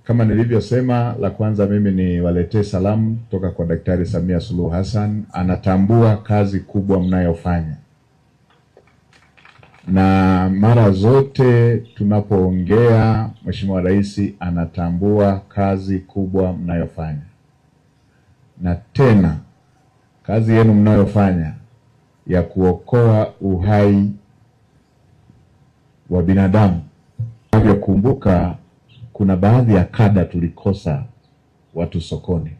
Kama nilivyosema, la kwanza mimi ni waletee salamu toka kwa Daktari Samia Suluhu Hassan. Anatambua kazi kubwa mnayofanya, na mara zote tunapoongea Mheshimiwa Rais anatambua kazi kubwa mnayofanya, na tena kazi yenu mnayofanya ya kuokoa uhai wa binadamu. Navyokumbuka, kuna baadhi ya kada tulikosa watu sokoni.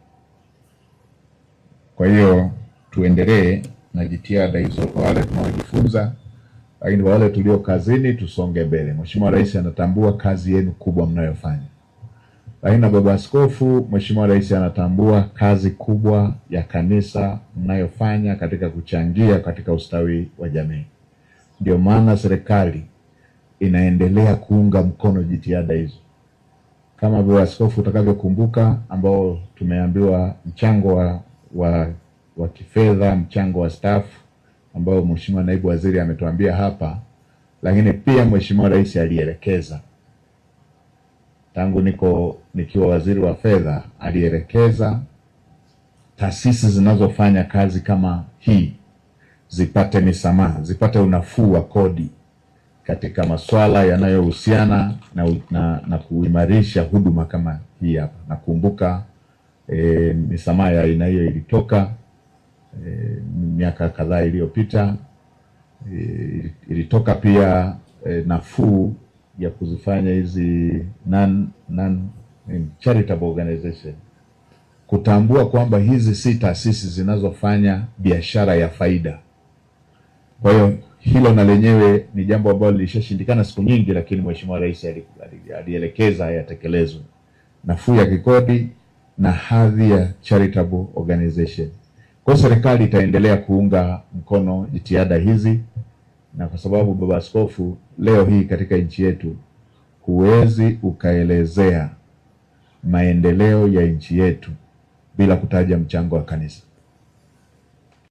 Kwa hiyo tuendelee na jitihada hizo kwa wale tunaojifunza, lakini wale tulio kazini tusonge mbele. Mheshimiwa Rais anatambua kazi yenu kubwa mnayofanya. Lakini na Baba Askofu, Mheshimiwa Rais anatambua kazi kubwa ya kanisa mnayofanya katika kuchangia katika ustawi wa jamii. Ndio maana serikali inaendelea kuunga mkono jitihada hizo. Kama Baba Askofu utakavyokumbuka, ambao tumeambiwa mchango wa kifedha, mchango wa staff ambao Mheshimiwa Naibu Waziri ametuambia hapa, lakini pia Mheshimiwa Rais alielekeza tangu nikiwa waziri wa fedha, alielekeza taasisi zinazofanya kazi kama hii zipate misamaha, zipate unafuu wa kodi katika masuala yanayohusiana na kuimarisha huduma kama hii hapa. Nakumbuka misamaha ya aina hiyo ilitoka miaka kadhaa iliyopita. Ilitoka pia nafuu ya kuzifanya hizi charitable organization, kutambua kwamba hizi si taasisi zinazofanya biashara ya faida. Kwa hiyo hilo na lenyewe ni jambo ambalo lilishashindikana siku nyingi, lakini Mheshimiwa Rais alielekeza yatekelezwe, nafuu ya kikodi na hadhi ya charitable organization. Kwa serikali itaendelea kuunga mkono jitihada hizi, na kwa sababu Baba Askofu, leo hii katika nchi yetu huwezi ukaelezea maendeleo ya nchi yetu bila kutaja mchango wa kanisa.